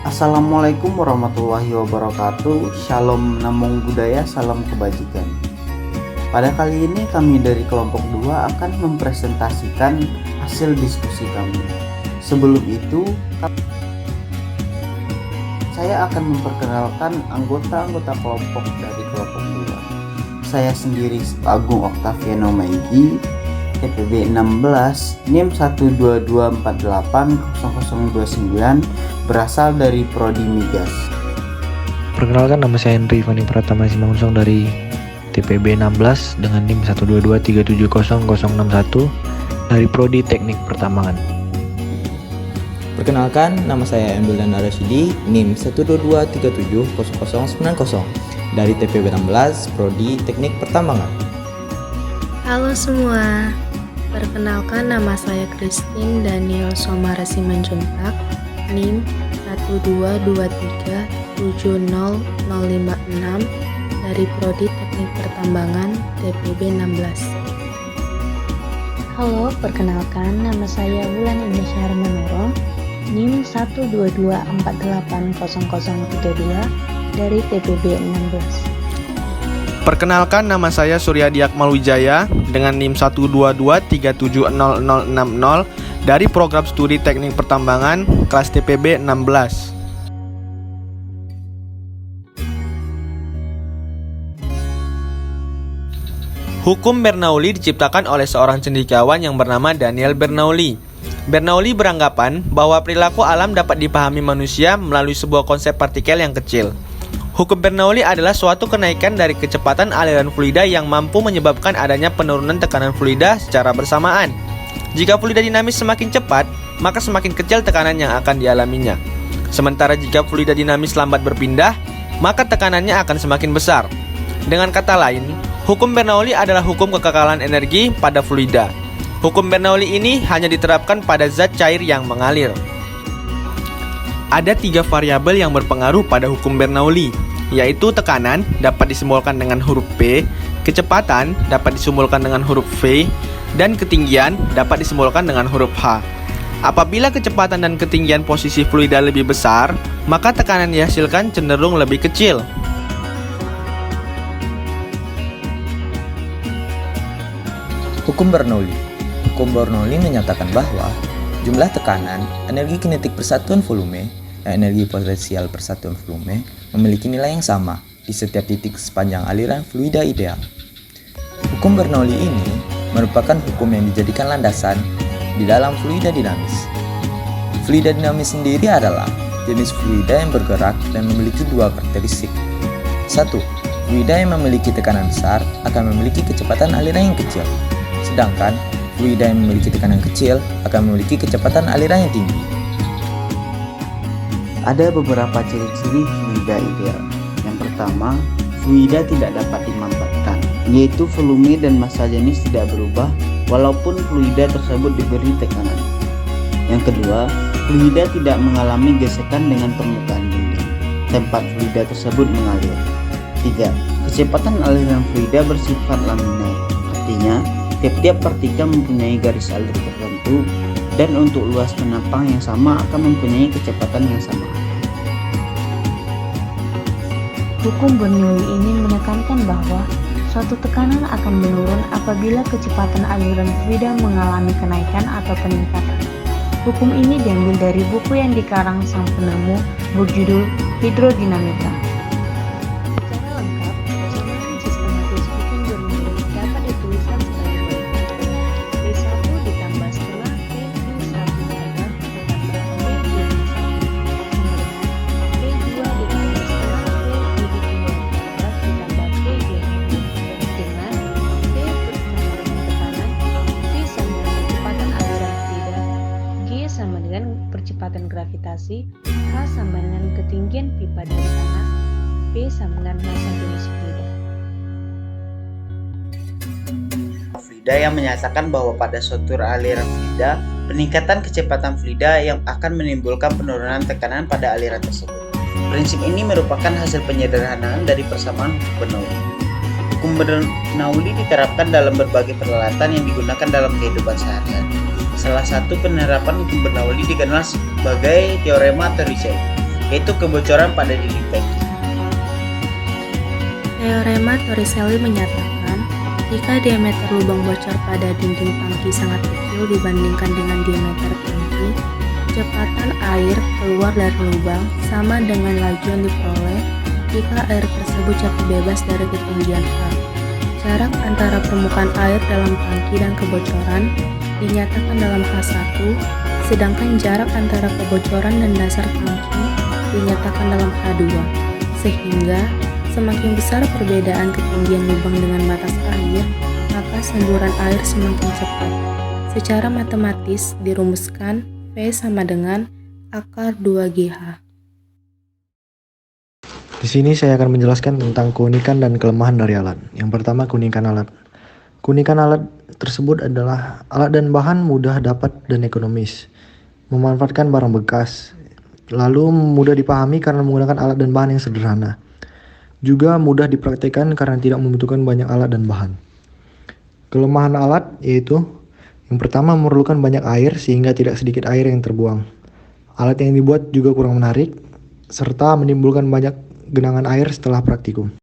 Assalamualaikum warahmatullahi wabarakatuh. Shalom Namo Buddhaya, salam kebajikan. Pada kali ini kami dari kelompok 2 akan mempresentasikan hasil diskusi kami. Sebelum itu, saya akan memperkenalkan anggota-anggota kelompok dari kelompok 2. Saya sendiri Agung Octaviano Maigi, TPB 16, NIM 122480029, berasal dari Prodi Migas. Perkenalkan, nama saya Henry Fani Pratama Simangunsong dari TPB 16 dengan NIM 122370061 dari Prodi Teknik Pertambangan. Perkenalkan, nama saya Embildan Arashidi, NIM 122370090 dari TPB 16, Prodi Teknik Pertambangan. Halo semua, perkenalkan nama saya Christine Daniel Somara Simanjuntak, NIM 122370056 dari Prodi Teknik Pertambangan TPB 16. Halo, perkenalkan nama saya Wulan Indonesia Manoro, NIM 122480032 dari TPB 16. Perkenalkan, nama saya Suryadi Akmalwijaya dengan NIM 122370060 dari Program Studi Teknik Pertambangan kelas TPB 16. Hukum Bernoulli diciptakan oleh seorang cendekiawan yang bernama Daniel Bernoulli. Bernoulli beranggapan bahwa perilaku alam dapat dipahami manusia melalui sebuah konsep partikel yang kecil. Hukum Bernoulli adalah suatu kenaikan dari kecepatan aliran fluida yang mampu menyebabkan adanya penurunan tekanan fluida secara bersamaan. Jika fluida dinamis semakin cepat, maka semakin kecil tekanan yang akan dialaminya. Sementara jika fluida dinamis lambat berpindah, maka tekanannya akan semakin besar. Dengan kata lain, hukum Bernoulli adalah hukum kekekalan energi pada fluida. Hukum Bernoulli ini hanya diterapkan pada zat cair yang mengalir. Ada 3 variabel yang berpengaruh pada hukum Bernoulli, yaitu tekanan dapat disimbolkan dengan huruf P, kecepatan dapat disimbolkan dengan huruf V, dan ketinggian dapat disimbolkan dengan huruf H. Apabila kecepatan dan ketinggian posisi fluida lebih besar, maka tekanan dihasilkan cenderung lebih kecil. Hukum Bernoulli. Hukum Bernoulli menyatakan bahwa jumlah tekanan, energi kinetik persatuan volume, dan energi potensial persatuan volume memiliki nilai yang sama di setiap titik sepanjang aliran fluida ideal. Hukum Bernoulli ini merupakan hukum yang dijadikan landasan di dalam fluida dinamis. Fluida dinamis sendiri adalah jenis fluida yang bergerak dan memiliki 2 karakteristik. 1. Fluida yang memiliki tekanan besar akan memiliki kecepatan aliran yang kecil, sedangkan fluida yang memiliki tekanan kecil akan memiliki kecepatan aliran yang tinggi. Ada beberapa ciri-ciri fluida ideal. Yang pertama, fluida tidak dapat dimanfaatkan, yaitu volume dan massa jenis tidak berubah walaupun fluida tersebut diberi tekanan. Yang kedua, fluida tidak mengalami gesekan dengan permukaan dinding tempat fluida tersebut mengalir. 3. Kecepatan aliran fluida bersifat laminar, artinya tiap-tiap partikel mempunyai garis alir tertentu dan untuk luas penampang yang sama akan mempunyai kecepatan yang sama. Hukum Bernoulli ini menekankan bahwa suatu tekanan akan menurun apabila kecepatan aliran fluida mengalami kenaikan atau peningkatan. Hukum ini diambil dari buku yang dikarang sang penemu berjudul Hidrodinamika. Secara lengkap, persamaan sistematis hukum Bernoulli dapat dituliskan sebagai berikut. P1 ditambah setelah P1 ditambah P2 ditambah setelah sama dengan percepatan gravitasi, H sama dengan ketinggian pipa dari tanah, P sama dengan massa jenis fluida. Fluida yang menyatakan bahwa pada suatu aliran fluida, peningkatan kecepatan fluida yang akan menimbulkan penurunan tekanan pada aliran tersebut. Prinsip ini merupakan hasil penyederhanaan dari persamaan hukum Bernoulli. Hukum Bernoulli diterapkan dalam berbagai peralatan yang digunakan dalam kehidupan sehari-hari. Salah satu penerapan hukum Bernoulli dikenal sebagai teorema Torricelli. yaitu kebocoran pada dinding tangki. Teorema Torricelli menyatakan, jika diameter lubang bocor pada dinding tangki sangat kecil dibandingkan dengan diameter tangki, kecepatan air keluar dari lubang sama dengan laju yang diperoleh jika air tersebut jatuh bebas dari ketinggian A. Jarak antara permukaan air dalam tangki dan kebocoran dinyatakan dalam H1, sedangkan jarak antara kebocoran dan dasar tangki dinyatakan dalam H2, sehingga semakin besar perbedaan ketinggian lubang dengan batas air, maka semburan air semakin cepat. Secara matematis dirumuskan V sama dengan akar 2GH. Di sini saya akan menjelaskan tentang keunikan dan kelemahan dari alat. Yang pertama, keunikan alat. Keunikan alat tersebut adalah alat dan bahan mudah dapat dan ekonomis, memanfaatkan barang bekas, lalu mudah dipahami karena menggunakan alat dan bahan yang sederhana. Juga mudah dipraktikkan karena tidak membutuhkan banyak alat dan bahan. Kelemahan alat yaitu yang pertama, memerlukan banyak air sehingga tidak sedikit air yang terbuang. Alat yang dibuat juga kurang menarik serta menimbulkan banyak genangan air setelah praktikum.